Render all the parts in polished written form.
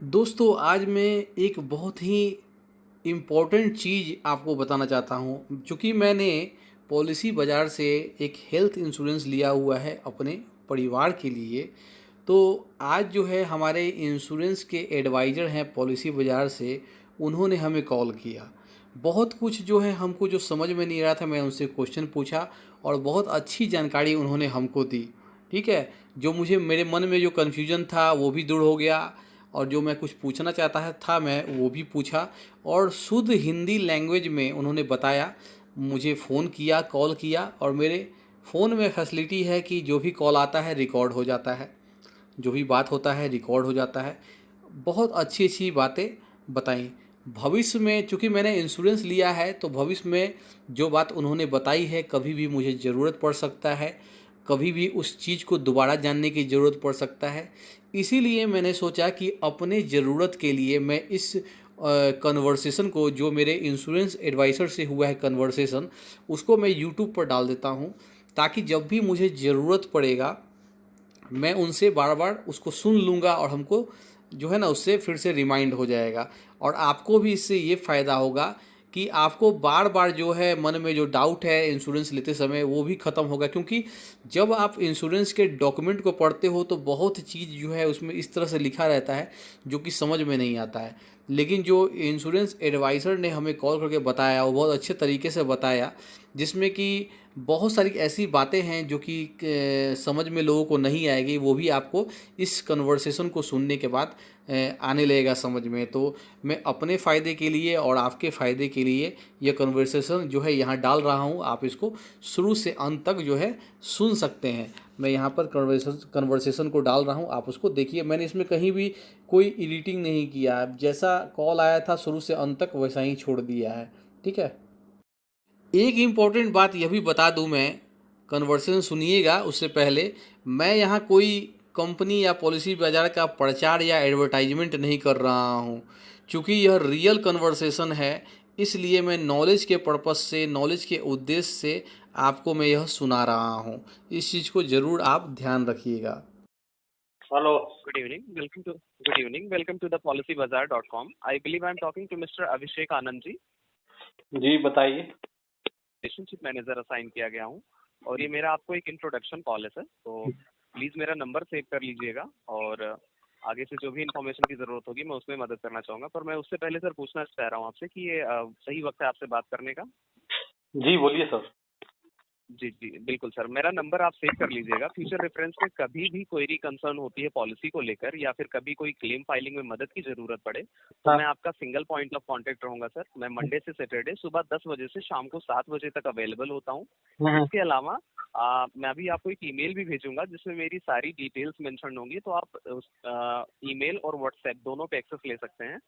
दोस्तों आज मैं एक बहुत ही इम्पोर्टेंट चीज़ आपको बताना चाहता हूँ। चूँकि मैंने पॉलिसी बाज़ार से एक हेल्थ इंश्योरेंस लिया हुआ है अपने परिवार के लिए। तो आज जो है हमारे इंश्योरेंस के एडवाइज़र हैं पॉलिसी बाज़ार से, उन्होंने हमें कॉल किया। बहुत कुछ जो है हमको जो समझ में नहीं आ रहा था, मैं उनसे क्वेश्चन पूछा और बहुत अच्छी जानकारी उन्होंने हमको दी। ठीक है? जो मुझे मेरे मन में जो कन्फ्यूज़न था वो भी दूर हो गया और जो मैं कुछ पूछना चाहता था मैं वो भी पूछा और शुद्ध हिंदी लैंग्वेज में उन्होंने बताया। मुझे फ़ोन किया, कॉल किया और मेरे फ़ोन में फैसिलिटी है कि जो भी कॉल आता है रिकॉर्ड हो जाता है, जो भी बात होता है रिकॉर्ड हो जाता है। बहुत अच्छी अच्छी बातें बताई। भविष्य में चूँकि मैंने इंश्योरेंस लिया है तो भविष्य में जो बात उन्होंने बताई है कभी भी मुझे ज़रूरत पड़ सकता है, कभी भी उस चीज़ को दोबारा जानने की ज़रूरत पड़ सकता है। इसीलिए मैंने सोचा कि अपने ज़रूरत के लिए मैं इस कन्वर्सेशन को, जो मेरे इंश्योरेंस एडवाइज़र से हुआ है कन्वर्सेशन, उसको मैं यूट्यूब पर डाल देता हूँ, ताकि जब भी मुझे ज़रूरत पड़ेगा मैं उनसे बार बार उसको सुन लूँगा और हमको जो है ना उससे फिर से रिमाइंड हो जाएगा। और आपको भी इससे ये फ़ायदा होगा कि आपको बार बार जो है मन में जो डाउट है इंश्योरेंस लेते समय वो भी ख़त्म होगा। क्योंकि जब आप इंश्योरेंस के डॉक्यूमेंट को पढ़ते हो तो बहुत चीज़ जो है उसमें इस तरह से लिखा रहता है जो कि समझ में नहीं आता है। लेकिन जो इंश्योरेंस एडवाइज़र ने हमें कॉल करके बताया वो बहुत अच्छे तरीके से बताया, जिसमें कि बहुत सारी ऐसी बातें हैं जो कि समझ में लोगों को नहीं आएगी, वो भी आपको इस कन्वर्सेशन को सुनने के बाद आने लगेगा समझ में। तो मैं अपने फ़ायदे के लिए और आपके फ़ायदे के लिए यह कन्वर्सेशन जो है यहाँ डाल रहा हूँ। आप इसको शुरू से अंत तक जो है सुन सकते हैं। मैं यहाँ पर कन्वर्सेशन को डाल रहा हूँ, आप उसको देखिए। मैंने इसमें कहीं भी कोई एडिटिंग नहीं किया है, जैसा कॉल आया था शुरू से अंत तक वैसा ही छोड़ दिया है। ठीक है? एक इम्पॉर्टेंट बात यह भी बता दूं मैं, कन्वर्सेशन सुनिएगा उससे पहले। मैं यहाँ कोई कंपनी या पॉलिसी बाजार का प्रचार या एडवर्टाइजमेंट नहीं कर रहा हूँ। चूँकि यह रियल कन्वर्सेशन है, इसलिए मैं नॉलेज के पर्पस से, नॉलेज के उद्देश्य से आपको मैं यह सुना रहा हूँ। इस चीज़ को ज़रूर आप ध्यान रखिएगा। Hello. Good evening. Welcome to the policybazaar.com. I believe I'm talking to Mr. Abhishek Anand ji. जी बताइए। रिलेशनशिप मैनेजर असाइन किया गया हूँ और ये मेरा आपको एक इंट्रोडक्शन कॉल है सर। तो प्लीज मेरा नंबर सेव कर लीजिएगा और आगे से जो भी इन्फॉर्मेशन की जरूरत होगी मैं उसमें मदद करना चाहूंगा। पर मैं उससे पहले सर पूछना चाह रहा हूँ आपसे कि ये सही वक्त है आपसे बात करने का? जी बोलिए सर। जी जी बिल्कुल सर, मेरा नंबर आप सेव कर लीजिएगा। फ्यूचर रेफरेंस में कभी भी क्वेरी कंसर्न होती है पॉलिसी को लेकर या फिर कभी कोई क्लेम फाइलिंग में मदद की जरूरत पड़े तो हाँ। मैं आपका सिंगल पॉइंट ऑफ कांटेक्ट रहूंगा सर। मैं मंडे से सैटरडे सुबह 10 बजे से शाम को 7 बजे तक अवेलेबल होता हूँ। इसके अलावा मैं अभी आपको एक ईमेल भी भेजूंगा जिसमें मेरी सारी डिटेल्स मेंशन होंगी, तो आप उस ईमेल और व्हाट्सएप दोनों पे एक्सेस ले सकते हैं।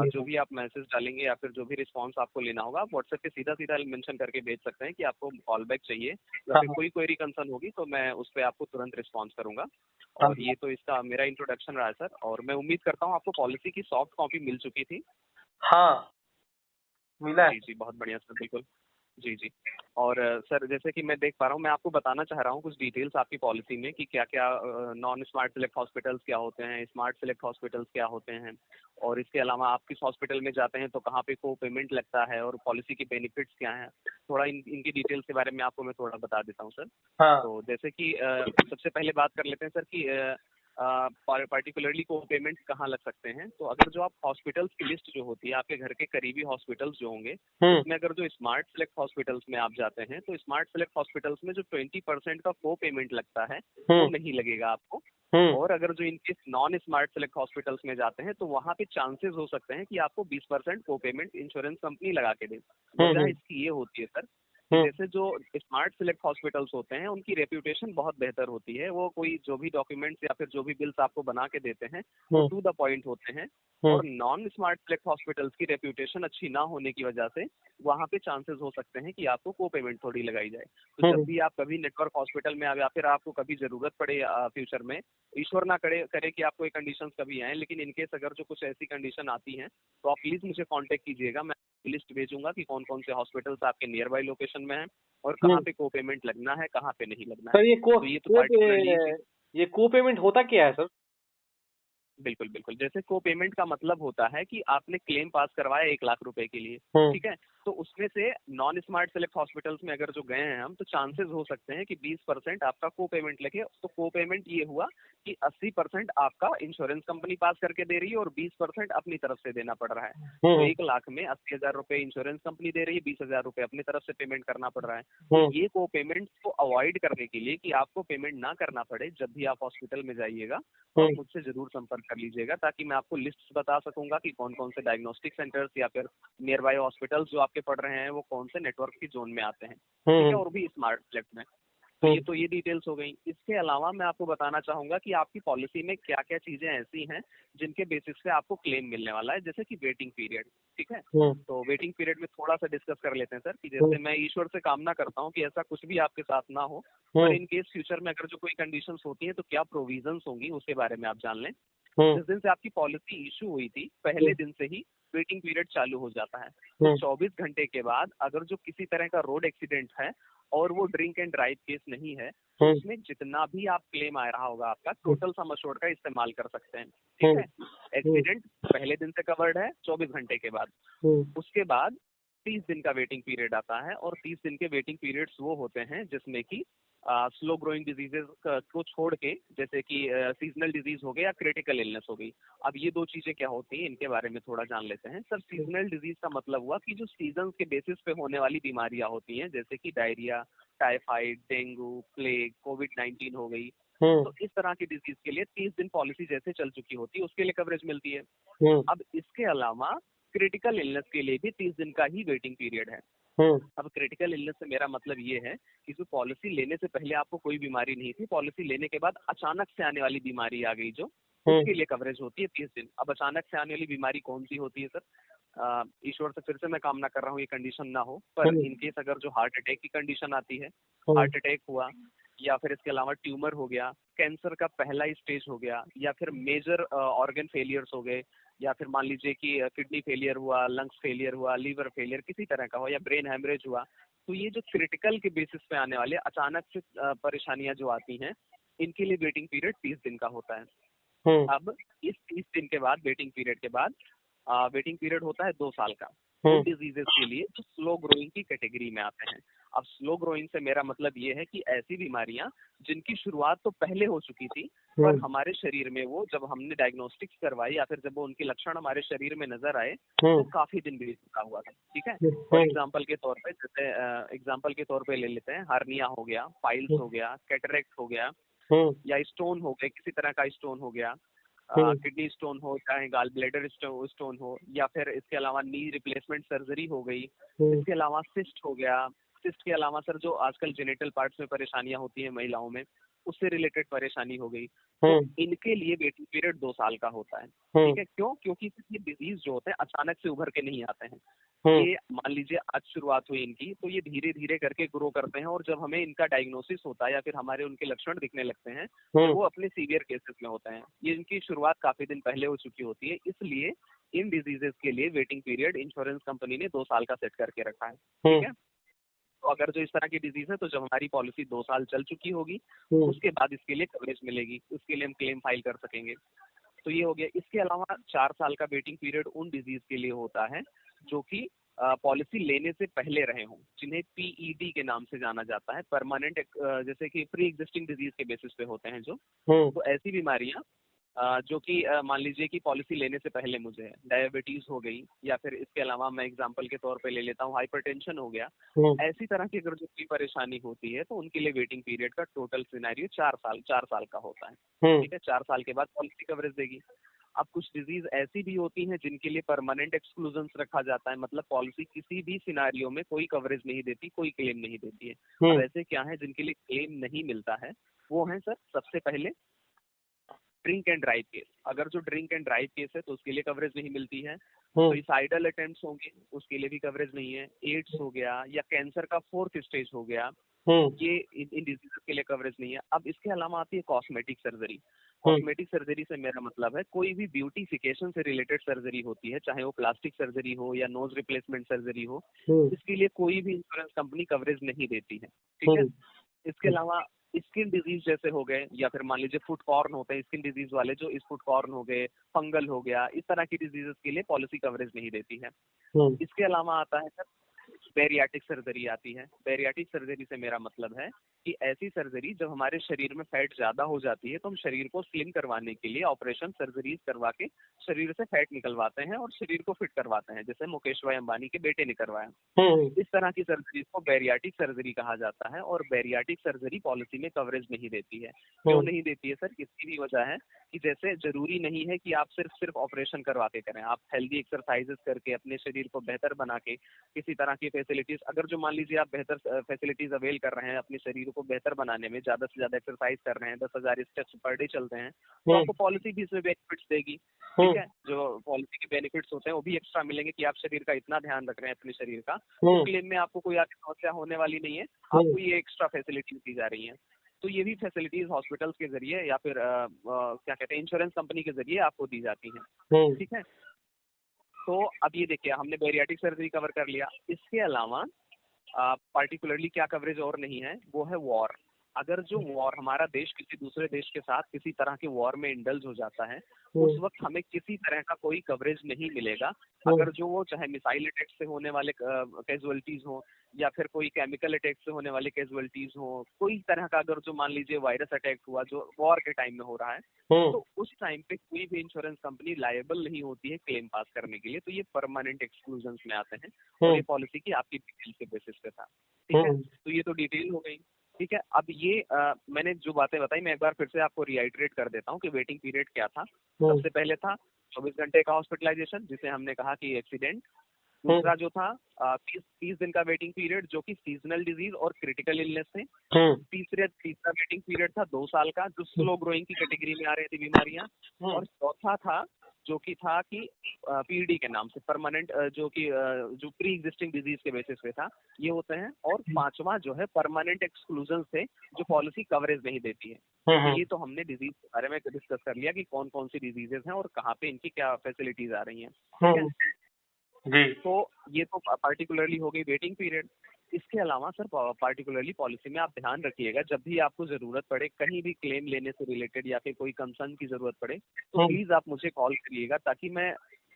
जो भी आप मैसेज डालेंगे या फिर जो भी रिस्पांस आपको लेना होगा आप व्हाट्सएप पे सीधा सीधा मेंशन करके भेज सकते हैं कि आपको कॉल बैक चाहिए या फिर कोई क्वेरी कंसर्न होगी तो मैं उस पर आपको तुरंत रिस्पॉन्स करूंगा। और ये तो इसका मेरा इंट्रोडक्शन रहा है सर, और मैं उम्मीद करता हूँ आपको पॉलिसी की सॉफ्ट कॉपी मिल चुकी थी। हाँ मिला है। जी जी बहुत बढ़िया सर, बिल्कुल। जी जी। और सर जैसे कि मैं देख पा रहा हूँ, मैं आपको बताना चाह रहा हूँ कुछ डिटेल्स आपकी पॉलिसी में कि क्या क्या नॉन स्मार्ट सेलेक्ट हॉस्पिटल्स क्या होते हैं, स्मार्ट सेलेक्ट हॉस्पिटल्स क्या होते हैं, और इसके अलावा आप किस हॉस्पिटल में जाते हैं तो कहाँ पे को पेमेंट लगता है और पॉलिसी के बेनिफिट्स क्या हैं। थोड़ा इनकी डिटेल्स के बारे में आपको मैं थोड़ा बता देता हूँ सर। हाँ। तो जैसे कि सबसे पहले बात कर लेते हैं सर कि पर्टिकुलरली को पेमेंट कहाँ लग सकते हैं। तो अगर जो आप हॉस्पिटल्स की लिस्ट जो होती है आपके घर के करीबी हॉस्पिटल्स जो होंगे उसमें अगर जो स्मार्ट सेलेक्ट हॉस्पिटल्स में आप जाते हैं तो स्मार्ट सेलेक्ट हॉस्पिटल्स में जो 20% का को पेमेंट लगता है वो नहीं लगेगा आपको। और अगर जो इनके नॉन स्मार्ट सेलेक्ट हॉस्पिटल्स में जाते हैं तो वहाँ पे चांसेस हो सकते हैं कि आपको 20% को पेमेंट इंश्योरेंस कंपनी लगा के दे। वजह इसकी ये होती है सर कि जैसे जो स्मार्ट सेलेक्ट हॉस्पिटल्स होते हैं उनकी रेप्यूटेशन बहुत बेहतर होती है। वो कोई जो भी डॉक्यूमेंट्स या फिर जो भी बिल्स आपको बना के देते हैं वो टू द पॉइंट होते हैं। और नॉन स्मार्ट सेलेक्ट हॉस्पिटल्स की रेप्यूटेशन अच्छी ना होने की वजह से वहाँ पे चांसेस हो सकते हैं कि आपको को पेमेंट थोड़ी लगाई जाए। तो जब भी आप कभी नेटवर्क हॉस्पिटल में या फिर आपको कभी जरूरत पड़े फ्यूचर में, ईश्वर ना करे कि आपको ये कंडीशंस कभी आए, लेकिन इनकेस अगर जो कुछ ऐसी कंडीशन आती हैं तो आप प्लीज मुझे कांटेक्ट कीजिएगा। मैं लिस्ट भेजूंगा कि कौन कौन से हॉस्पिटल्स आपके नियर बाई लोकेशन में हैं और कहाँ पे को पेमेंट लगना है कहाँ पे नहीं लगना है। सर तो ये तो पार्टिकुलरली ये को पेमेंट होता क्या है सर? बिल्कुल बिल्कुल। जैसे को पेमेंट का मतलब होता है कि आपने क्लेम पास करवाया 1 लाख रुपए के लिए, ठीक है, तो उसमें से नॉन स्मार्ट सेलेक्ट हॉस्पिटल्स में अगर जो गए हैं हम, तो चांसेस हो सकते हैं कि 20% आपका को पेमेंट लगे। तो को पेमेंट ये हुआ कि 80% आपका इंश्योरेंस कंपनी पास करके दे रही है और 20% अपनी तरफ से देना पड़ रहा है। तो 1 लाख में 80,000 रुपए इंश्योरेंस कंपनी दे रही है, 20,000 रुपए अपनी तरफ से पेमेंट करना पड़ रहा है। तो ये को पेमेंट को अवॉइड करने के लिए कि आपको पेमेंट ना करना पड़े, जब भी आप हॉस्पिटल में जाइएगा तो आप मुझसे जरूर संपर्क कर लीजिएगा, ताकि मैं आपको लिस्ट बता सकूंगा कि कौन कौन से डायग्नोस्टिक सेंटर्स या फिर नियर बाय हॉस्पिटल्स जो आपके पड़ रहे हैं वो कौन से नेटवर्क की जोन में आते हैं, ठीक है, और भी स्मार्ट सेलेक्ट में। तो ये डिटेल्स हो गई। इसके अलावा मैं आपको बताना चाहूंगा कि आपकी पॉलिसी में क्या क्या चीजें ऐसी हैं जिनके बेसिस पे आपको क्लेम मिलने वाला है, जैसे कि वेटिंग पीरियड, ठीक है। तो वेटिंग पीरियड में थोड़ा सा डिस्कस कर लेते हैं सर, कि जैसे मैं ईश्वर से कामना करता हूँ कि ऐसा कुछ भी आपके साथ ना हो, पर इन केस फ्यूचर में अगर जो कोई कंडीशंस होती हैं तो क्या प्रोविजंस होंगी उसके बारे में आप जान लें। जिस दिन से आपकी पॉलिसी इशू हुई थी, पहले दिन से ही वेटिंग पीरियड चालू हो जाता है। तो 24 घंटे के बाद अगर जो किसी तरह का रोड एक्सीडेंट है और वो ड्रिंक एंड ड्राइव केस नहीं है, तो उसमें जितना भी आप क्लेम आ रहा होगा आपका, टोटल सम अश्योर्ड का इस्तेमाल कर सकते हैं, ठीक है। एक्सीडेंट पहले दिन से कवर्ड है 24 घंटे के बाद। उसके बाद 30 दिन का वेटिंग पीरियड आता है, और 30 दिन के वेटिंग पीरियड्स वो होते हैं जिसमें कि स्लो ग्रोइंग डिजीजेस को छोड़ के, जैसे कि सीजनल डिजीज हो गया या क्रिटिकल इलनेस हो गई। अब ये दो चीजें क्या होती हैं, इनके बारे में थोड़ा जान लेते हैं सर। सीजनल डिजीज का मतलब हुआ कि जो सीजन के बेसिस पे होने वाली बीमारियां होती हैं, जैसे कि डायरिया, टाइफाइड, डेंगू, प्लेग, कोविड-19 हो गई। तो इस तरह की डिजीज के लिए 30 दिन पॉलिसी जैसे चल चुकी होती है, उसके लिए कवरेज मिलती है। अब इसके अलावा क्रिटिकल इलनेस के लिए भी 30 दिन का ही वेटिंग पीरियड है। अब क्रिटिकल इलनेस से मेरा मतलब ये है कि जो पॉलिसी लेने से पहले आपको कोई बीमारी नहीं थी, पॉलिसी लेने के बाद अचानक से आने वाली बीमारी आ गई जो, उसके लिए कवरेज होती है 30 दिन। अब अचानक से आने वाली बीमारी कौन सी होती है सर? ईश्वर से फिर से मैं कामना कर रहा हूँ ये कंडीशन ना हो, पर इनकेस अगर जो हार्ट अटैक की कंडीशन आती है, हार्ट अटैक हुआ, या फिर इसके अलावा ट्यूमर हो गया, कैंसर का पहला स्टेज हो गया, या फिर मेजर ऑर्गन फेलियर्स हो गए, या फिर मान लीजिए कि किडनी फेलियर हुआ, लंग्स फेलियर हुआ, लीवर फेलियर किसी तरह का हो, या ब्रेन हेमरेज हुआ, तो ये जो क्रिटिकल के बेसिस पे आने वाले अचानक से परेशानियां जो आती हैं, इनके लिए वेटिंग पीरियड 30 दिन का होता है। अब इस 30 दिन के बाद, वेटिंग पीरियड के बाद, वेटिंग पीरियड होता है 2 साल का उन डिजीजेस के लिए जो स्लो ग्रोइंग की कैटेगरी में आते हैं। अब स्लो ग्रोइंग से मेरा मतलब ये है कि ऐसी बीमारियां जिनकी शुरुआत तो पहले हो चुकी थी, पर हमारे शरीर में वो, जब हमने डायग्नोस्टिक्स करवाई या फिर जब वो उनके लक्षण हमारे शरीर में नजर आए, तो काफी दिन बीत चुका हुआ था, ठीक है। फॉर एग्जाम्पल के तौर पे, जैसे एग्जाम्पल के तौर पे ले लेते हैं, हार्निया हो गया, पाइल्स हो गया, कैटरेक्ट हो गया, या स्टोन हो गया, किसी तरह का स्टोन हो गया, किडनी स्टोन हो, चाहे गाल ब्लैडर स्टोन हो, या फिर इसके अलावा नी रिप्लेसमेंट सर्जरी हो गई, इसके अलावा सिस्ट हो गया। सिस्ट के अलावा सर जो आजकल जेनिटल पार्ट्स में परेशानियां होती हैं महिलाओं में, उससे रिलेटेड परेशानी हो गई, तो इनके लिए वेटिंग पीरियड 2 साल का होता है, ठीक है। क्यों? क्योंकि ये डिजीज जो होते हैं अचानक से उभर के नहीं आते हैं। ये मान लीजिए आज शुरुआत हुई इनकी, तो ये धीरे धीरे करके ग्रो करते हैं, और जब हमें इनका डायग्नोसिस होता है या फिर हमारे उनके लक्षण दिखने लगते हैं, तो वो अपने सीवियर केसेस में होते हैं। ये इनकी शुरुआत काफी दिन पहले हो चुकी होती है, इसलिए इन डिजीजेस के लिए वेटिंग पीरियड इंश्योरेंस कंपनी ने 2 साल का सेट करके रखा है, ठीक है। तो अगर जो इस तरह की डिजीज है, तो जब हमारी पॉलिसी 2 साल चल चुकी होगी, उसके बाद इसके लिए कवरेज मिलेगी, उसके लिए हम क्लेम फाइल कर सकेंगे। तो ये हो गया। इसके अलावा 4 साल का वेटिंग पीरियड उन डिजीज के लिए होता है जो कि पॉलिसी लेने से पहले रहे हों, जिन्हें पीईडी के नाम से जाना जाता है, परमानेंट, जैसे कि प्री एग्जिस्टिंग डिजीज के बेसिस पे होते हैं जो। तो ऐसी बीमारियां जो कि मान लीजिए कि पॉलिसी लेने से पहले मुझे है, डायबिटीज हो गई, या फिर इसके अलावा मैं एग्जांपल के तौर पे ले लेता हूँ हाइपरटेंशन हो गया, ऐसी तरह की अगर जो कोई परेशानी होती है, तो उनके लिए वेटिंग पीरियड का टोटल सिनेरियो 4 साल का होता है, ठीक है। 4 साल के बाद पॉलिसी कवरेज देगी। अब कुछ डिजीज ऐसी भी होती हैं जिनके लिए परमानेंट एक्सक्लूजन रखा जाता है, मतलब पॉलिसी किसी भी सिनारियो में कोई कवरेज नहीं देती, कोई क्लेम नहीं देती है। अब ऐसे क्या है जिनके लिए क्लेम नहीं मिलता है? वो है सर, सबसे पहले ड्रिंक एंड ड्राइव केस। अगर जो ड्रिंक एंड ड्राइव केस है तो उसके लिए कवरेज नहीं मिलती है। सुसाइडल अटेम्प्ट्स होंगे, उसके लिए भी कवरेज नहीं है। एड्स हो गया, या कैंसर का 4th स्टेज हो गया, ये इन डिजीज के लिए कवरेज नहीं है। अब इसके अलावा आती है कॉस्मेटिक सर्जरी। कॉस्मेटिक सर्जरी से मेरा मतलब है कोई भी ब्यूटिफिकेशन से रिलेटेड सर्जरी होती है, चाहे वो प्लास्टिक सर्जरी हो या नोज रिप्लेसमेंट सर्जरी हो, इसके लिए कोई भी इंश्योरेंस कंपनी कवरेज नहीं देती है, ठीक है। इसके अलावा स्किन डिजीज जैसे हो गए, या फिर मान लीजिए फुट कॉर्न होते हैं स्किन डिजीज वाले, जो इस फुट कॉर्न हो गए, फंगल हो गया, इस तरह की डिजीजेस के लिए पॉलिसी कवरेज नहीं देती है। इसके अलावा आता है सर बेरियाटिक सर्जरी आती है। बेरियाटिक सर्जरी से मेरा मतलब है कि ऐसी सर्जरी जब हमारे शरीर में फैट ज्यादा हो जाती है तो हम शरीर को स्लिम करवाने के लिए ऑपरेशन सर्जरीज करवा के शरीर से फैट निकलवाते हैं और शरीर को फिट करवाते हैं, जैसे मुकेश भाई अंबानी के बेटे ने करवाया। इस तरह की सर्जरी को बेरियाटिक सर्जरी कहा जाता है, और बेरियाटिक सर्जरी पॉलिसी में कवरेज नहीं देती है। क्यों नहीं देती है सर? इसकी भी वजह है कि जैसे जरूरी नहीं है कि आप सिर्फ ऑपरेशन करवा के करें, आप हेल्दी एक्सरसाइजेस करके अपने शरीर को बेहतर बना के किसी तरह की फैसिलिटीज, अगर जो मान लीजिए आप बेहतर फैसिलिटीज अवेल कर रहे हैं अपने शरीर को बेहतर बनाने में, ज्यादा से ज्यादा एक्सरसाइज कर रहे हैं, 10,000 स्टेप्स पर डे चलते हैं, तो आपको पॉलिसी भी इसमें बेनिफिट्स देगी। ठीक है, जो पॉलिसी के बेनिफिट्स होते हैं वो भी एक्स्ट्रा मिलेंगे कि आप शरीर का इतना ध्यान रख रहे हैं अपने शरीर का, तो क्लेम में आपको कोई आगे समस्या होने वाली नहीं है, आपको ये एक्स्ट्रा फैसिलिटीज दी जा रही है। तो ये भी फैसिलिटीज हॉस्पिटल्स के जरिए या फिर क्या कहते हैं इंश्योरेंस कंपनी के जरिए आपको दी जाती हैं। ठीक है, तो अब ये देखिए हमने बेरियाटिक सर्जरी कवर कर लिया। इसके अलावा पार्टिकुलरली क्या कवरेज और नहीं है, वो है वॉर। अगर जो वॉर हमारा देश किसी दूसरे देश के साथ किसी तरह के वॉर में इंडल्ज हो जाता है, उस वक्त हमें किसी तरह का कोई कवरेज नहीं मिलेगा। अगर जो वो चाहे मिसाइल अटैक से होने वाले कैजुअलिटीज हो, या फिर कोई केमिकल अटैक से होने वाले कैजुअलिटीज हो, कोई तरह का अगर जो मान लीजिए वायरस अटैक हुआ जो वॉर के टाइम में हो रहा है, तो उस टाइम पे कोई भी इंश्योरेंस कंपनी लायबल नहीं होती है क्लेम पास करने के लिए। तो ये परमानेंट एक्सक्लूजन में आते हैं, और ये पॉलिसी की आपकी डिटेल के बेसिस पे था। ठीक है, तो ये तो डिटेल हो गई। ठीक है, अब ये मैंने जो बातें बताई मैं एक बार फिर से आपको रिआइटरेट कर देता हूँ कि वेटिंग पीरियड क्या था। सबसे पहले था 24 घंटे का हॉस्पिटलाइजेशन, जिसे हमने कहा कि एक्सीडेंट। दूसरा जो था 30 दिन का वेटिंग पीरियड, जो कि सीजनल डिजीज और क्रिटिकल इलनेस थे। तीसरा वेटिंग पीरियड था 2 साल का, जो स्लो ग्रोइंग की कैटेगरी में आ रही थी बीमारियां। और चौथा था जो कि था कि पीडी के नाम से परमानेंट, जो कि जो प्री एग्जिस्टिंग डिजीज के बेसिस पे था, ये होते हैं। और पांचवा जो है परमानेंट एक्सक्लूजन से, जो पॉलिसी कवरेज नहीं देती है। तो ये तो हमने डिजीज के बारे में डिस्कस कर लिया कि कौन कौन सी डिजीजेस हैं और कहाँ पे इनकी क्या फैसिलिटीज आ रही हैं। ठीक है, जी तो ये तो पार्टिकुलरली हो गई वेटिंग पीरियड। इसके अलावा सर पार्टिकुलरली पॉलिसी में आप ध्यान रखिएगा, जब भी आपको जरूरत पड़े कहीं भी क्लेम लेने से रिलेटेड या फिर कोई कंसर्न की जरूरत पड़े, तो प्लीज आप मुझे कॉल करिएगा, ताकि मैं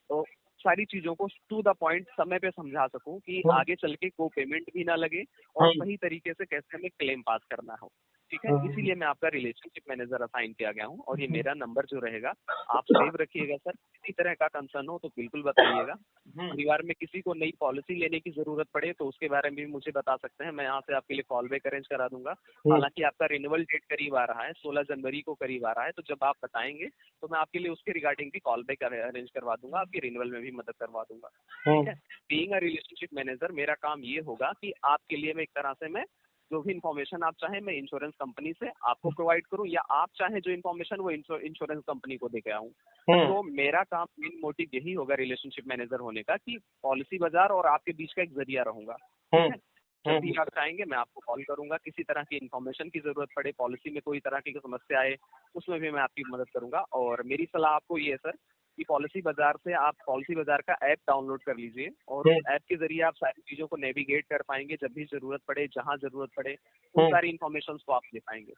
तो सारी चीजों को टू द पॉइंट समय पे समझा सकूं कि आगे चल के को पेमेंट भी ना लगे और सही तरीके से कैसे हमें क्लेम पास करना हो। ठीक है, इसीलिए मैं आपका रिलेशनशिप मैनेजर असाइन किया गया हूँ, और ये मेरा नंबर जो रहेगा आप सेव रखिएगा सर। किसी तरह का कंसर्न हो तो बिल्कुल बताइएगा। परिवार में किसी को नई पॉलिसी लेने की जरूरत पड़े तो उसके बारे में भी मुझे बता सकते हैं, मैं यहाँ से आपके लिए कॉल बैक अरेंज करा दूंगा। हालांकि आपका रिन्यूअल डेट करीब आ रहा है, 16 जनवरी को करीब आ रहा है, तो जब आप बताएंगे तो मैं आपके लिए उसके रिगार्डिंग भी कॉल बैक अरेंज करवा दूंगा, आपके रिन्यूअल में भी मदद करवा दूंगा। ठीक है, बीइंग अ रिलेशनशिप मैनेजर मेरा काम ये होगा कि आपके लिए मैं एक तरह से मैं जो भी इन्फॉर्मेशन आप चाहें मैं इंश्योरेंस कंपनी से आपको प्रोवाइड करूं, या आप चाहें जो इन्फॉर्मेशन वो इंश्योरेंस कंपनी को दे के आऊं। तो मेरा काम मेन मोटिव यही होगा रिलेशनशिप मैनेजर होने का, कि पॉलिसी बाजार और आपके बीच का एक जरिया रहूंगा। ठीक है, जब भी आप चाहेंगे मैं आपको कॉल करूंगा, किसी तरह की इन्फॉर्मेशन की जरूरत पड़े, पॉलिसी में कोई तरह की समस्या आए, उसमें भी मैं आपकी मदद करूंगा। और मेरी सलाह आपको ये है सर कि पॉलिसी बाजार से आप पॉलिसी बाजार का ऐप डाउनलोड कर लीजिए, और उस ऐप के जरिए आप सारी चीजों को नेविगेट कर पाएंगे, जब भी जरूरत पड़े जहां जरूरत पड़े उन सारी इन्फॉर्मेशन को आप ले पाएंगे।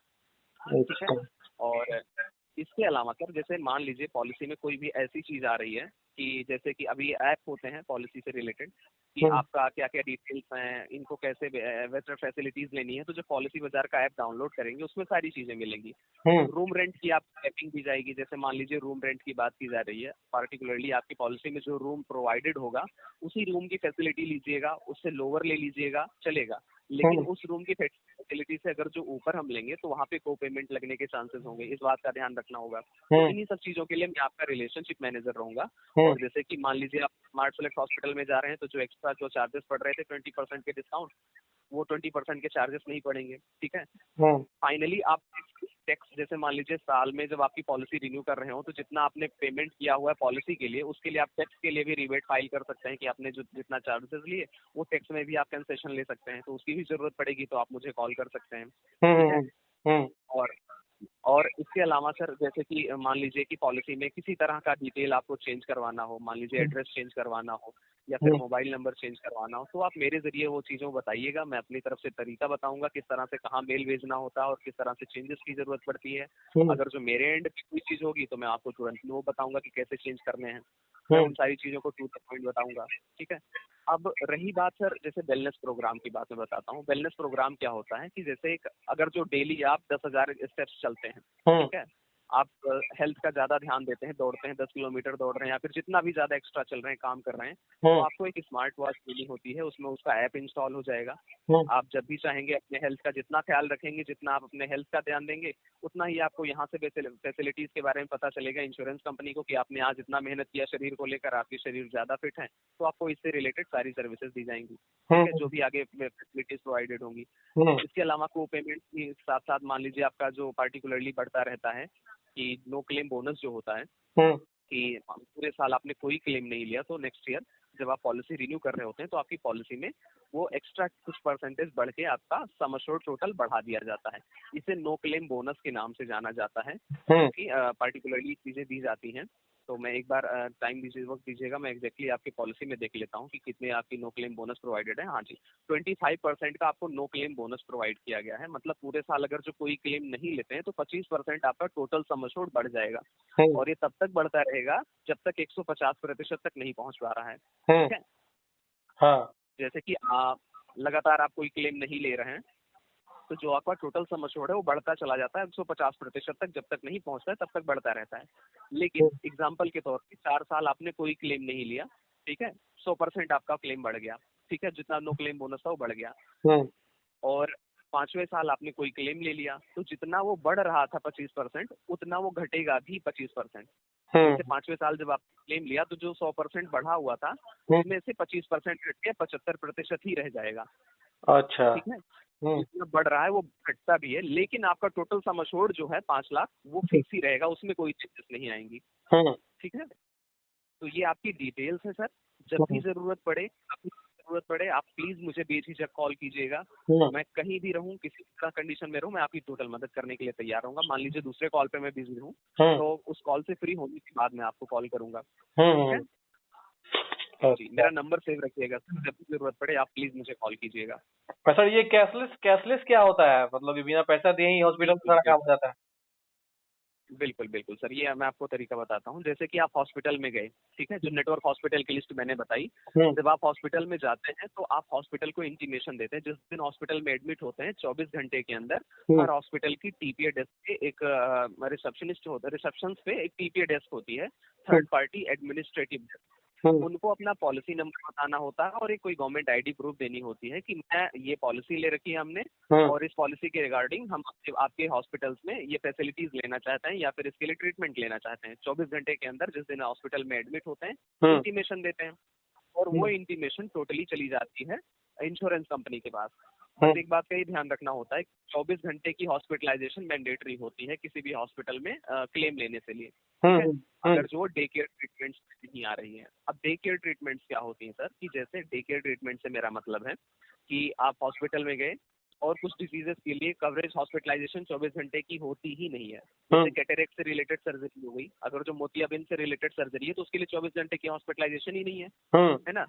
ठीक है, और इसके अलावा सर जैसे मान लीजिए पॉलिसी में कोई भी ऐसी चीज आ रही है कि जैसे कि अभी ऐप होते हैं पॉलिसी से रिलेटेड कि आपका क्या क्या डिटेल्स हैं, इनको कैसे बेटर फैसिलिटीज लेनी है, तो जो पॉलिसी बाजार का ऐप डाउनलोड करेंगे उसमें सारी चीजें मिलेंगी। रूम रेंट की आप मैपिंग दी जाएगी, जैसे मान लीजिए रूम रेंट की बात की जा रही है, पार्टिकुलरली आपकी पॉलिसी में जो रूम प्रोवाइडेड होगा उसी रूम की फैसिलिटी लीजिएगा, उससे लोअर ले लीजिएगा चलेगा, लेकिन उस रूम की फैसिलिटी से अगर जो ऊपर हम लेंगे तो वहाँ पे को पेमेंट लगने के चांसेस होंगे, इस बात का ध्यान रखना होगा। तो इन्हीं सब चीजों के लिए मैं आपका रिलेशनशिप मैनेजर रहूंगा। और जैसे कि मान लीजिए आप स्मार्ट सेलेक्ट हॉस्पिटल में जा रहे हैं, तो जो एक्स्ट्रा जो चार्जेस पड़ रहे थे 20% के डिस्काउंट, वो 20% के चार्जेस नहीं पड़ेंगे। ठीक है, फाइनली आप टैक्स जैसे मान लीजिए साल में जब आपकी पॉलिसी रिन्यू कर रहे हो तो जितना आपने पेमेंट किया हुआ है पॉलिसी के लिए, उसके लिए आप टैक्स के लिए भी रिबेट फाइल कर सकते हैं कि आपने जो जितना चार्जेस लिए वो टैक्स में भी आप कंसेशन ले सकते हैं, तो उसकी भी जरूरत पड़ेगी तो आप मुझे कॉल कर सकते हैं। ठीक है, और इसके अलावा सर जैसे कि मान लीजिए कि पॉलिसी में किसी तरह का डिटेल आपको चेंज करवाना हो, मान लीजिए एड्रेस चेंज करवाना हो, या फिर हम्म, मोबाइल नंबर चेंज करवाना हो, तो आप मेरे जरिए वो चीज़ों बताइएगा। मैं अपनी तरफ से तरीका बताऊंगा किस तरह से कहाँ मेल भेजना होता है और किस तरह से चेंजेस की जरूरत पड़ती है। हम्म, अगर जो मेरे एंड की कोई चीज़ होगी तो मैं आपको तुरंत वो बताऊंगा कि कैसे चेंज करने हैं। मैं उन सारी चीज़ों को टू द पॉइंट बताऊंगा। ठीक है। अब रही बात सर, जैसे वेलनेस प्रोग्राम की बात मैं बताता हूँ। वेलनेस प्रोग्राम क्या होता है कि जैसे एक, अगर जो डेली आप 10,000 स्टेप्स चलते हैं, हम्म, ठीक है, आप हेल्थ का ज़्यादा ध्यान देते हैं, दौड़ते हैं, 10 किलोमीटर दौड़ रहे हैं या फिर जितना भी ज़्यादा एक्स्ट्रा चल रहे हैं, काम कर रहे हैं, तो हम्म, आपको एक स्मार्ट वॉच लेनी होती है, उसमें उसका ऐप इंस्टॉल हो जाएगा। हम्म, आप जब भी चाहेंगे अपने हेल्थ का जितना ख्याल रखेंगे, जितना आप अपने हेल्थ का ध्यान देंगे, उतना ही आपको यहाँ से फैसिलिटीज़ के बारे में पता चलेगा इंश्योरेंस कंपनी को कि आपने आज इतना मेहनत किया शरीर को लेकर, आपके शरीर ज़्यादा फिट है, तो आपको इससे रिलेटेड सारी सर्विसेज दी जाएंगी। ठीक है, जो भी आगे फैसिलिटीज़ प्रोवाइडेड होंगी। हम्म, इसके अलावा को पेमेंट के साथ साथ मान लीजिए आपका जो पार्टिकुलरली बढ़ता रहता है कि नो क्लेम बोनस जो होता है, हम्म, कि पूरे साल आपने कोई क्लेम नहीं लिया तो नेक्स्ट ईयर जब आप पॉलिसी रिन्यू कर रहे होते हैं तो आपकी पॉलिसी में वो एक्स्ट्रा कुछ परसेंटेज बढ़ के आपका सम अश्योर्ड टोटल बढ़ा दिया जाता है। इसे नो क्लेम बोनस के नाम से जाना जाता है, हम्म, कि पार्टिकुलरली चीज़ें दी जाती हैं। तो मैं एक बार टाइम दीजिए, वक्त दीजिएगा, मैं एग्जैक्टली आपकी पॉलिसी में देख लेता हूँ कि कितने आपकी नो क्लेम बोनस प्रोवाइडेड है। हाँ जी, 25% का आपको नो क्लेम बोनस प्रोवाइड किया गया है। मतलब पूरे साल अगर जो कोई क्लेम नहीं लेते हैं तो 25% आपका टोटल सम अश्योर्ड बढ़ जाएगा। हम्म, और ये तब तक बढ़ता रहेगा जब तक 150% तक नहीं पहुंच पा रहा है। हम्म, ठीक है। हाँ, जैसे कि आप लगातार आप कोई क्लेम नहीं ले रहे हैं तो जो आपका टोटल सम अश्योर्ड है वो बढ़ता चला जाता है 150% तक, जब तक नहीं पहुंचता है तब तक बढ़ता रहता है। लेकिन हम्म, एग्जाम्पल के तौर पे 4 साल आपने कोई क्लेम नहीं लिया, ठीक है, 100% आपका क्लेम बढ़ गया। ठीक है, जितना नो क्लेम बोनस था वो बढ़ गया। हम्म, और 5वें साल आपने कोई क्लेम ले लिया तो जितना वो बढ़ रहा था 25%, उतना वो घटेगा भी 25%। हम्म, जैसे 5वें साल जब आपने क्लेम लिया तो जो 100% बढ़ा हुआ था हम्म, उसमें से 25% घट के 75% ही रह जाएगा। अच्छा, ठीक है, हम्म, जितना बढ़ रहा है वो घटता भी है, लेकिन आपका टोटल सम अश्योर्ड जो है 5 लाख वो हम्म, फिक्स ही रहेगा, उसमें कोई चेंजेस नहीं आएंगी। हम्म, ठीक है, तो ये आपकी डिटेल्स है सर। जब भी हम्म, जरूरत पड़े आप प्लीज मुझे बेझिझक कॉल कीजिएगा। हम्म, मैं कहीं भी रहूं, किसी भी तरह कंडीशन में रहूं, मैं आपकी टोटल मदद करने के लिए तैयार रहूंगा। मान लीजिए दूसरे कॉल पे मैं बिजी हूँ हम्म, तो उस कॉल से फ्री होने के बाद मैं आपको कॉल करूंगा। ठीक है हम्म, जी, अच्छा। मेरा नंबर सेव रखिएगा सर, जब भी जरूरत पड़े आप प्लीज मुझे कॉल कीजिएगा। सर ये कैशलेस कैशलेस क्या होता है, मतलब कि बिना पैसा दिए ही हॉस्पिटल में बिल्कुल सारा काम हो बिल्कुल जाता है? बिल्कुल बिल्कुल सर, ये मैं आपको तरीका बताता हूँ। जैसे कि आप हॉस्पिटल में गए, ठीक है, जो नेटवर्क हॉस्पिटल की लिस्ट मैंने बताई, हम्म, जब आप हॉस्पिटल में जाते हैं तो आप हॉस्पिटल को इंटीमेशन देते हैं। जिस दिन हॉस्पिटल में एडमिट होते हैं 24 घंटे के अंदर हम्म, हर हॉस्पिटल की टीपीए डेस्क पे एक रिसेप्शनिस्ट होता है, रिसेप्शन पे एक टीपीए डेस्क होती है, हम्म, थर्ड पार्टी एडमिनिस्ट्रेटिव डेस्क। हम्म, उनको अपना पॉलिसी नंबर बताना होता है और एक कोई गवर्नमेंट आईडी प्रूफ देनी होती है कि मैं ये पॉलिसी ले रखी है हमने, हम्म, और इस पॉलिसी के रिगार्डिंग हम आपके हॉस्पिटल्स में ये फैसिलिटीज लेना चाहते हैं या फिर इसके लिए ट्रीटमेंट लेना चाहते हैं। 24 घंटे के अंदर जिस दिन हॉस्पिटल में एडमिट होते हैं हम्म, इंटीमेशन देते हैं, और वो हम्म, इंटीमेशन टोटली चली जाती है इंश्योरेंस कंपनी के पास। बस हम्म, एक बात का ही ध्यान रखना होता है कि 24 घंटे की हॉस्पिटलाइजेशन मैंडेटरी होती है किसी भी हॉस्पिटल में क्लेम लेने के लिए। ठीक है, हम्म, अगर जो डे केयर ट्रीटमेंट्स नहीं आ रही हैं। अब डे केयर ट्रीटमेंट्स क्या होती हैं सर, कि जैसे डे केयर ट्रीटमेंट से मेरा मतलब है कि आप हॉस्पिटल में गए और कुछ डिजीजेस के लिए कवरेज हॉस्पिटलाइजेशन 24 घंटे की होती ही नहीं है। जैसे हम्म, कैटेरेक्ट से रिलेटेड सर्जरी हो गई, अगर जो मोतियाबिंद से रिलेटेड सर्जरी है तो उसके लिए 24 घंटे की हॉस्पिटलाइजेशन ही नहीं हम्म, है ना।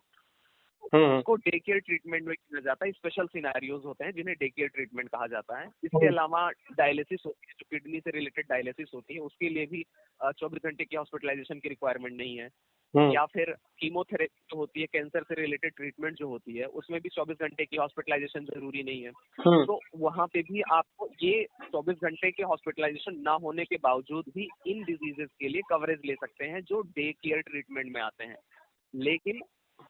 हम्म, उसको डे केयर ट्रीटमेंट में किया जाता है। स्पेशल सिनेरियोज होते हैं जिन्हें डे केयर ट्रीटमेंट कहा जाता है। इसके हम्म, अलावा डायलिसिस होती है, जो किडनी से रिलेटेड डायलिसिस होती है, उसके लिए भी 24 घंटे की हॉस्पिटलाइजेशन की रिक्वायरमेंट नहीं है। हम्म, या फिर कीमोथेरेपी जो होती है, कैंसर से रिलेटेड ट्रीटमेंट जो होती है, उसमें भी 24 घंटे की हॉस्पिटलाइजेशन जरूरी नहीं है। हम्म, तो वहाँ पे भी आपको ये 24 घंटे के हॉस्पिटलाइजेशन ना होने के बावजूद भी इन डिजीजेस के लिए कवरेज ले सकते हैं जो डे केयर ट्रीटमेंट में आते हैं। लेकिन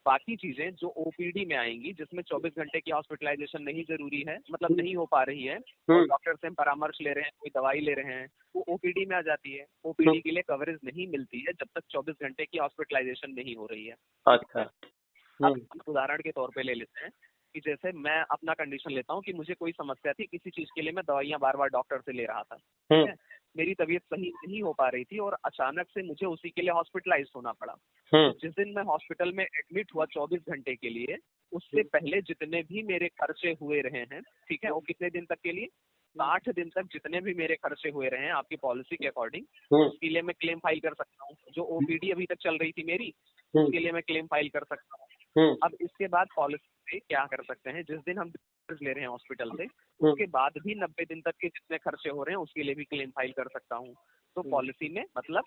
बाकी चीजें जो ओपीडी में आएंगी, जिसमें 24 घंटे की हॉस्पिटलाइजेशन नहीं जरूरी है, मतलब नहीं हो पा रही है, और हम्म, डॉक्टर से हम परामर्श ले रहे हैं, कोई दवाई ले रहे हैं, वो ओपीडी में आ जाती है। हम्म, ओपीडी के लिए कवरेज नहीं मिलती है जब तक 24 घंटे की हॉस्पिटलाइजेशन नहीं हो रही है। ठीक अच्छा, है, अब हम्म, उदाहरण के तौर पे ले लेते हैं कि जैसे मैं अपना कंडीशन लेता हूँ कि मुझे कोई समस्या थी, किसी चीज के लिए मैं दवाइयाँ बार बार डॉक्टर से ले रहा था। ठीक हम्म, है, मेरी तबीयत सही नहीं हो पा रही थी और अचानक से मुझे उसी के लिए हॉस्पिटलाइज होना पड़ा। तो हम्म, जिस दिन मैं हॉस्पिटल में एडमिट हुआ 24 घंटे के लिए, उससे पहले जितने भी मेरे खर्चे हुए रहे हैं, ठीक है, वो कितने दिन तक के लिए, 60 दिन तक जितने भी मेरे खर्चे हुए रहे हैं आपकी पॉलिसी के अकॉर्डिंग, हम्म, उसके लिए मैं क्लेम फाइल कर सकता हूँ। जो ओपीडी अभी तक चल रही थी मेरी, हम्म, उसके लिए मैं क्लेम फाइल कर सकता हूँ। अब इसके बाद पॉलिसी में क्या कर सकते हैं, जिस दिन हम डिस्चार्ज ले रहे हैं हॉस्पिटल से उसके बाद भी 90 दिन तक के जितने खर्चे हो रहे हैं उसके लिए भी क्लेम फाइल कर सकता हूँ। तो पॉलिसी में मतलब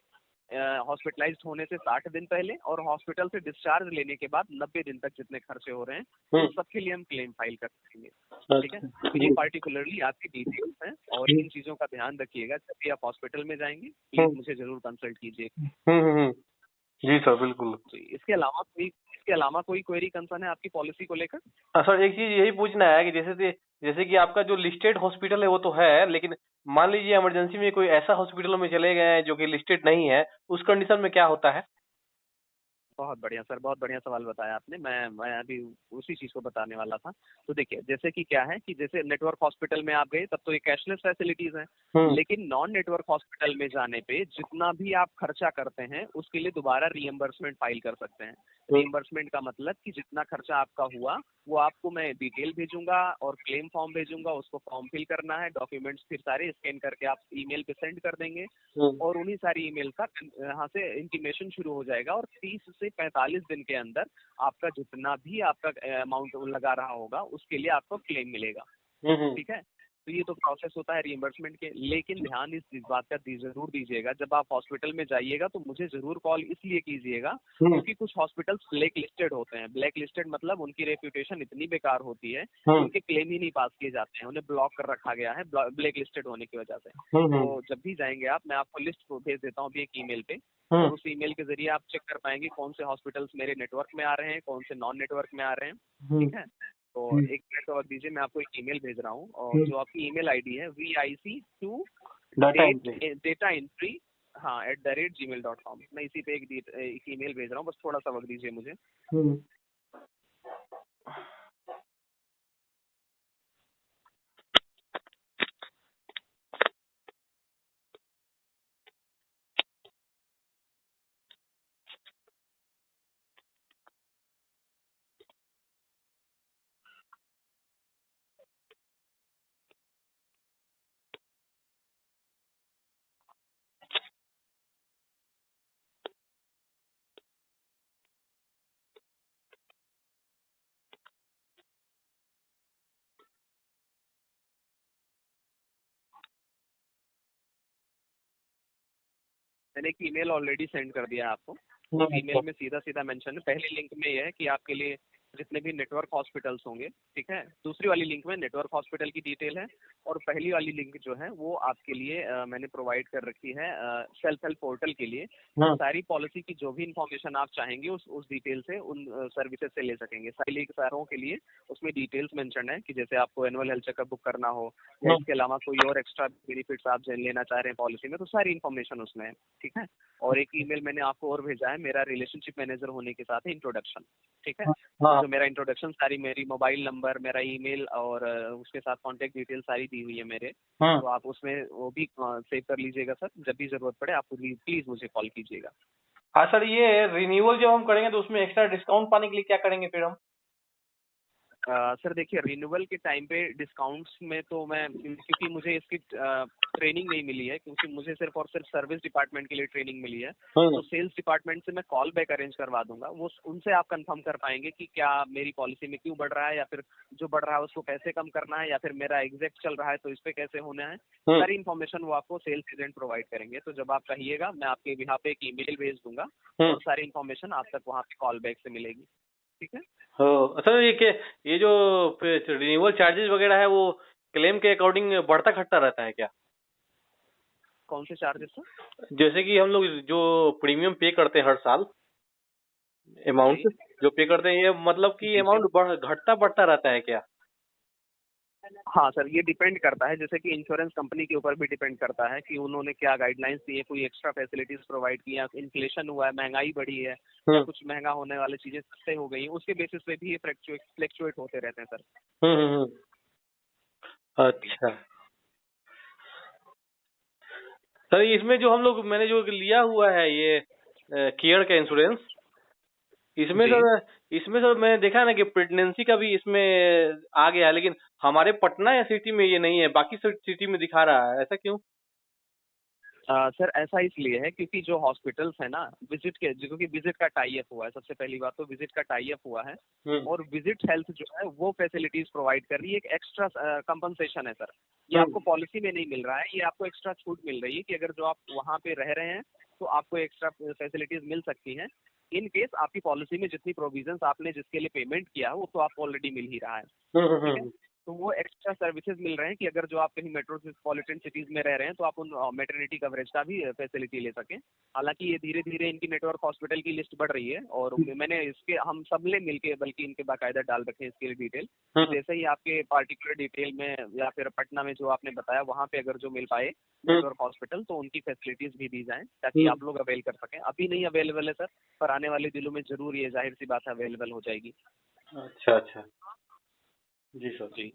हॉस्पिटलाइज्ड होने से 60 दिन पहले और हॉस्पिटल से डिस्चार्ज लेने के बाद 90 दिन तक जितने खर्चे हो रहे हैं उन सबके लिए हम क्लेम फाइल कर सकेंगे। ठीक है, तो ये पार्टिकुलरली आपकी डिटेल्स हैं और इन चीजों का ध्यान रखिएगा। जब भी आप हॉस्पिटल में जाएंगे प्लीज मुझे जरूर कंसल्ट कीजिए। जी सर, बिल्कुल। तो इसके अलावा कोई क्वेरी कंसर्न है आपकी पॉलिसी को लेकर? सर एक चीज यही पूछना है कि जैसे कि आपका जो लिस्टेड हॉस्पिटल है वो तो है, लेकिन मान लीजिए इमरजेंसी में कोई ऐसा हॉस्पिटल में चले गए हैं जो कि लिस्टेड नहीं है, उस कंडीशन में क्या होता है? बहुत बढ़िया सर, बहुत बढ़िया सवाल बताया आपने। मैं अभी उसी चीज को बताने वाला था। तो देखिए, जैसे कि क्या है कि जैसे नेटवर्क हॉस्पिटल में आप गए तब तो ये कैशलेस फैसिलिटीज हैं, लेकिन नॉन नेटवर्क हॉस्पिटल में जाने पे जितना भी आप खर्चा करते हैं उसके लिए दोबारा रीएम्बर्समेंट फाइल कर सकते हैं। रीएम्बर्समेंट का मतलब कि जितना खर्चा आपका हुआ वो आपको मैं डिटेल भेजूंगा और क्लेम फॉर्म भेजूंगा, उसको फॉर्म फिल करना है, डॉक्यूमेंट्स फिर सारे स्कैन करके आप ईमेल पे सेंड कर देंगे और उन्हीं सारी ईमेल का यहाँ से इंटीमेशन शुरू हो जाएगा और 30 से 45 दिन के अंदर आपका जितना भी आपका अमाउंट लगा रहा होगा उसके लिए आपको क्लेम मिलेगा। ठीक है, तो ये तो प्रोसेस होता है रिइंबर्समेंट के। लेकिन ध्यान इस बात का जरूर दीजिएगा, जब आप हॉस्पिटल में जाइएगा तो मुझे जरूर कॉल इसलिए कीजिएगा क्योंकि कुछ हॉस्पिटल्स ब्लैक लिस्टेड होते हैं। ब्लैक लिस्टेड मतलब उनकी रेप्यूटेशन इतनी बेकार होती है कि उनके क्लेम ही नहीं पास किए जाते हैं, उन्हें ब्लॉक कर रखा गया है ब्लैक लिस्टेड होने की वजह से। तो जब भी जाएंगे आप, मैं आपको लिस्ट भेज देता हूँ अभी एक ईमेल पे, और उस ईमेल के जरिए आप चेक कर पाएंगे कौन से हॉस्पिटल्स मेरे नेटवर्क में आ रहे हैं, कौन से नॉन नेटवर्क में आ रहे हैं। ठीक है, तो एक मिनट का वक्त दीजिए, मैं आपको एक ईमेल भेज रहा हूँ और जो आपकी ईमेल आईडी है VIC2 data entry @gmail.com, मैं इसी पे एक ईमेल भेज रहा हूँ, बस थोड़ा सा वक्त दीजिए मुझे। मैंने एक ईमेल ऑलरेडी सेंड कर दिया है आपको। उस ईमेल में सीधा सीधा मेंशन है, पहले लिंक में यह है कि आपके लिए जितने भी नेटवर्क हॉस्पिटल्स होंगे, ठीक है, दूसरी वाली लिंक में नेटवर्क हॉस्पिटल की डिटेल है और पहली वाली लिंक जो है वो आपके लिए मैंने प्रोवाइड कर रखी है सेल्फ हेल्प पोर्टल के लिए। सारी पॉलिसी की जो भी इंफॉर्मेशन आप चाहेंगे उस डिटेल से उन सर्विसेज से ले सकेंगे। सारों के लिए उसमें डिटेल्स मेंशन है कि जैसे आपको एनुअल हेल्थ चेकअप बुक करना हो या इसके अलावा कोई और एक्स्ट्रा बेनिफिट्स आप लेना चाह रहे हैं पॉलिसी में, तो सारी इन्फॉर्मेशन उसमें है। ठीक है, और एक ईमेल मैंने आपको और भेजा है मेरा रिलेशनशिप मैनेजर होने के साथ इंट्रोडक्शन। ठीक है, तो मेरा इंट्रोडक्शन सारी, मेरी मोबाइल नंबर, मेरा ईमेल और उसके साथ कांटेक्ट डिटेल सारी दी हुई है मेरे। तो आप उसमें वो भी सेव कर लीजिएगा सर, जब भी जरूरत पड़े आप प्लीज मुझे कॉल कीजिएगा। हाँ सर, ये रिन्यूअल जब हम करेंगे तो उसमें एक्स्ट्रा डिस्काउंट पाने के लिए क्या करेंगे फिर हम? सर देखिए, रिन्यूअल के टाइम पे डिस्काउंट्स में तो मैं, क्योंकि मुझे इसकी ट्रेनिंग नहीं मिली है, क्योंकि मुझे सिर्फ और सिर्फ सर्विस डिपार्टमेंट के लिए ट्रेनिंग मिली है, तो सेल्स डिपार्टमेंट से मैं कॉल बैक अरेंज करवा दूंगा। वो उनसे आप कंफर्म कर पाएंगे कि क्या मेरी पॉलिसी में क्यों बढ़ रहा है, या फिर जो बढ़ रहा है उसको कैसे कम करना है, या फिर मेरा एग्जैक्ट चल रहा है तो इस पे कैसे होना है। सारी इन्फॉर्मेशन वो आपको सेल्स एजेंट प्रोवाइड करेंगे। तो जब आप कहिएगा मैं आपके यहाँ पे एक ईमेल भेज दूंगा और सारी इन्फॉर्मेशन आप तक वहाँ पे कॉल बैक से मिलेगी। ठीक है, अच्छा, ये जो रिन्यूअल चार्जेस वगैरह है वो क्लेम के अकॉर्डिंग बढ़ता घटता रहता है क्या? कौन से चार्जेस सर? जैसे कि हम लोग जो प्रीमियम पे करते हैं हर साल, अमाउंट जो पे करते हैं, ये मतलब कि अमाउंट घटता बढ़ता रहता है क्या? हाँ सर, ये डिपेंड करता है, जैसे कि इंश्योरेंस कंपनी के ऊपर भी डिपेंड करता है कि उन्होंने क्या गाइडलाइंस दी है, कोई एक्स्ट्रा फैसिलिटीज प्रोवाइड की है, इन्फ्लेशन हुआ है, महंगाई बढ़ी है, या कुछ महंगा होने वाली चीजें सस्ते हो गई, उसके बेसिस पे भी ये फ्लक्चुएट होते रहते हैं सर। अच्छा सर, इसमें जो मैंने जो लिया हुआ है ये केयर का इंश्योरेंस, इसमें सर मैंने देखा ना कि प्रेगनेंसी का भी इसमें आ गया है, लेकिन हमारे पटना या सिटी में ये नहीं है, बाकी सिटी में दिखा रहा है, ऐसा क्यों? सर ऐसा इसलिए है क्योंकि जो हॉस्पिटल्स है ना, क्योंकि विजिट का टाई अप हुआ है। सबसे पहली बात तो विजिट का टाई अप हुआ है, और विजिट हेल्थ जो है वो फैसिलिटीज प्रोवाइड कर रही है। एक एक्स्ट्रा कंपनसेशन है सर, ये आपको पॉलिसी में नहीं मिल रहा है, ये आपको एक्स्ट्रा छूट मिल रही है कि अगर जो आप वहाँ पे रह रहे हैं तो आपको एक्स्ट्रा फैसिलिटीज मिल सकती हैं। इन केस आपकी पॉलिसी में जितनी प्रोविजंस आपने जिसके लिए पेमेंट किया है वो तो आपको ऑलरेडी मिल ही रहा है, ठीक है। तो वो एक्स्ट्रा सर्विसेज मिल रहे हैं कि अगर जो आप कहीं मेट्रोपॉलिटन सिटीज में रह रहे हैं तो आप उन मैटरनिटी कवरेज का भी फैसिलिटी ले सकें। हालांकि ये धीरे धीरे इनकी नेटवर्क हॉस्पिटल की लिस्ट बढ़ रही है, और मैंने इसके हम सब ने मिलके बल्कि इनके बाकायदा डाल रखे हैं इसके लिए डिटेल। जैसे ही आपके पार्टिकुलर डिटेल में या फिर पटना में जो आपने बताया वहाँ पे अगर जो मिल पाए नेटवर्क हॉस्पिटल तो उनकी फैसिलिटीज भी दी जाएं ताकि आप लोग अवेल कर सकें। अभी नहीं अवेलेबल है सर, पर आने वाले दिनों में जरूर ये जाहिर सी बात है अवेलेबल हो जाएगी। अच्छा अच्छा, जी सर जी।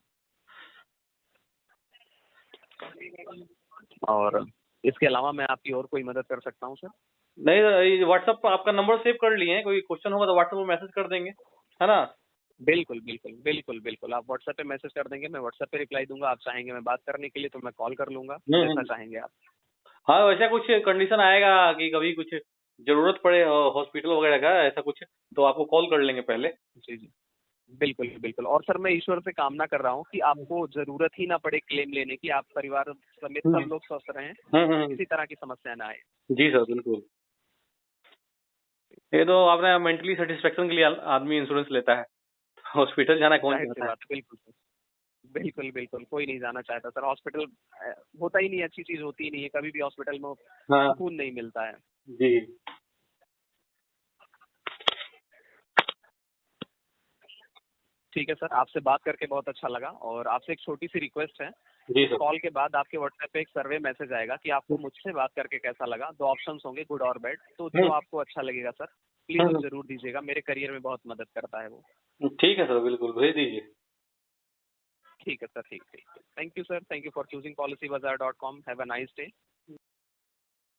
और इसके अलावा मैं आपकी और कोई मदद कर सकता हूँ सर? नहीं, व्हाट्सएप पर आपका नंबर सेव कर लिए हैं, कोई क्वेश्चन होगा तो व्हाट्सएप पर मैसेज कर देंगे, है ना? बिल्कुल बिल्कुल बिल्कुल बिल्कुल, आप व्हाट्सएप पे मैसेज कर देंगे, मैं व्हाट्सएप पे रिप्लाई दूंगा। आप चाहेंगे मैं बात करने के लिए तो मैं कॉल कर लूंगा, जैसा चाहेंगे आप। हाँ, वैसा कुछ कंडीशन आएगा कि कभी कुछ जरूरत पड़े हॉस्पिटल वगैरह का, ऐसा कुछ तो आपको कॉल कर लेंगे पहले। जी जी, बिल्कुल बिल्कुल। और सर मैं ईश्वर से कामना कर रहा हूँ कि आपको जरूरत ही ना पड़े क्लेम लेने की, आप परिवार समेत सब लोग स्वस्थ रहें, किसी तरह की समस्या ना आए। जी सर, बिल्कुल। ये तो आपने मेंटली सेटिस्फेक्शन के लिए आदमी इंश्योरेंस लेता है, हॉस्पिटल जाना कौन जाहिर सी चाहता है? बात है, बिल्कुल सर, बिल्कुल बिल्कुल, कोई नहीं जाना चाहता सर। हॉस्पिटल होता ही नहीं, अच्छी चीज होती ही नहीं है, कभी भी हॉस्पिटल में हाँ सुकून नहीं मिलता है। जी ठीक है सर, आपसे बात करके बहुत अच्छा लगा, और आपसे एक छोटी सी रिक्वेस्ट है। जी सर। कॉल के बाद आपके व्हाट्सएप पे एक सर्वे मैसेज आएगा कि आपको मुझसे बात करके कैसा लगा। 2 ऑप्शंस होंगे, गुड और बैड, तो जो आपको अच्छा लगेगा सर प्लीज वो जरूर दीजिएगा, मेरे करियर में बहुत मदद करता है वो। ठीक है सर, बिल्कुल भेज दीजिए। ठीक है सर, ठीक ठीक। Thank you sir, thank you for choosing policybazaar.com। Have a nice day.